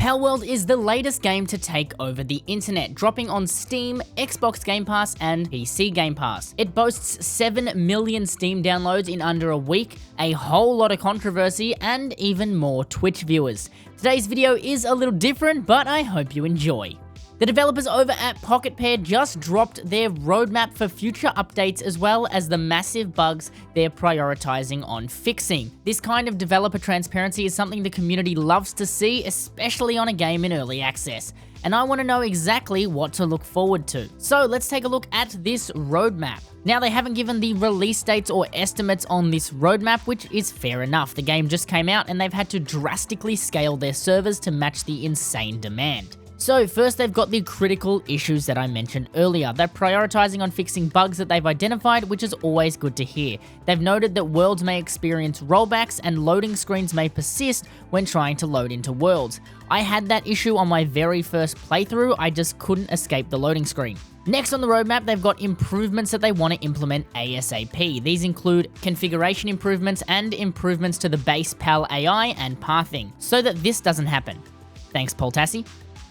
Palworld is the latest game to take over the internet, dropping on Steam, Xbox Game Pass, and PC Game Pass. It boasts 7 million Steam downloads in under a week, a whole lot of controversy, and even more Twitch viewers. Today's video is a little different, but I hope you enjoy. The developers over at Pocket Pair just dropped their roadmap for future updates as well as the massive bugs they're prioritizing on fixing. This kind of developer transparency is something the community loves to see, especially on a game in early access. And I want to know exactly what to look forward to. So let's take a look at this roadmap. Now, they haven't given the release dates or estimates on this roadmap, which is fair enough. The game just came out and they've had to drastically scale their servers to match the insane demand. So first, they've got the critical issues that I mentioned earlier. They're prioritizing on fixing bugs that they've identified, which is always good to hear. They've noted that worlds may experience rollbacks and loading screens may persist when trying to load into worlds. I had that issue on my very first playthrough, I just couldn't escape the loading screen. Next on the roadmap, they've got improvements that they want to implement ASAP. These include configuration improvements and improvements to the base Pal AI and pathing, so that this doesn't happen. Thanks, Paul Tassi.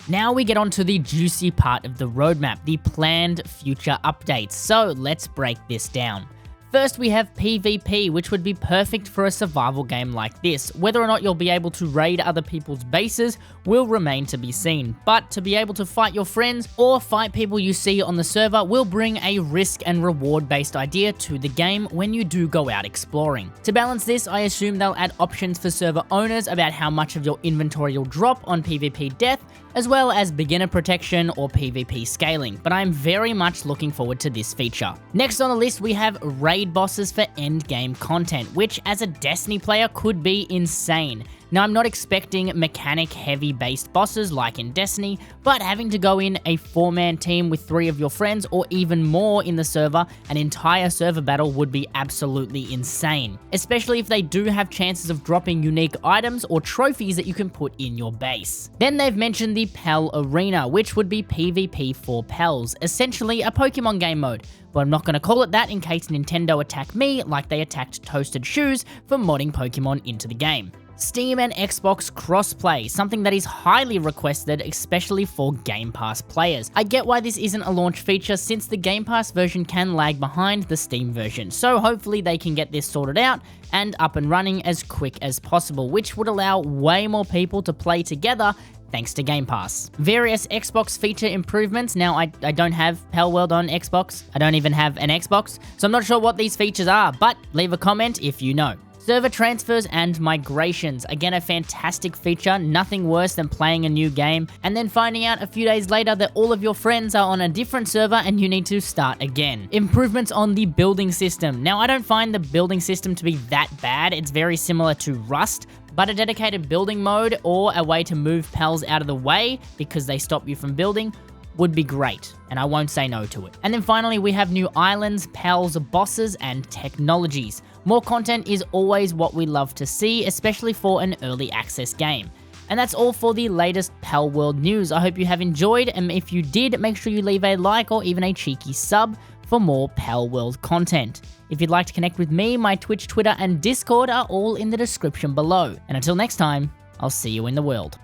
Now we get on to the juicy part of the roadmap, the planned future updates. So let's break this down. First, we have PvP, which would be perfect for a survival game like this. Whether or not you'll be able to raid other people's bases will remain to be seen, but to be able to fight your friends or fight people you see on the server will bring a risk and reward based idea to the game when you do go out exploring. To balance this, I assume they'll add options for server owners about how much of your inventory will drop on PvP death, as well as beginner protection or PvP scaling, but I'm very much looking forward to this feature. Next on the list, we have raid bosses for endgame content, which as a Destiny player could be insane. Now, I'm not expecting mechanic heavy based bosses like in Destiny, but having to go in a 4-man team with 3 of your friends or even more in the server, an entire server battle would be absolutely insane, especially if they do have chances of dropping unique items or trophies that you can put in your base. Then they've mentioned the Pal Arena, which would be PvP for Pals, essentially a Pokemon game mode. But I'm not going to call it that in case Nintendo attack me like they attacked Toasted Shoes for modding Pokemon into the game. Steam and Xbox crossplay, something that is highly requested, especially for Game Pass players. I get why this isn't a launch feature since the Game Pass version can lag behind the Steam version, so hopefully they can get this sorted out and up and running as quick as possible, which would allow way more people to play together thanks to Game Pass. Various Xbox feature improvements. Now, I don't have Palworld on Xbox. I don't even have an Xbox, so I'm not sure what these features are, but leave a comment if you know. Server transfers and migrations. Again, a fantastic feature, nothing worse than playing a new game and then finding out a few days later that all of your friends are on a different server and you need to start again. Improvements on the building system. Now, I don't find the building system to be that bad. It's very similar to Rust, but a dedicated building mode or a way to move pals out of the way because they stop you from building would be great, and I won't say no to it. And then finally, we have new islands, pals, bosses, and technologies. More content is always what we love to see, especially for an early access game. And that's all for the latest Palworld news. I hope you have enjoyed, and if you did, make sure you leave a like or even a cheeky sub for more Palworld content. If you'd like to connect with me, my Twitch, Twitter, and Discord are all in the description below. And until next time, I'll see you in the world.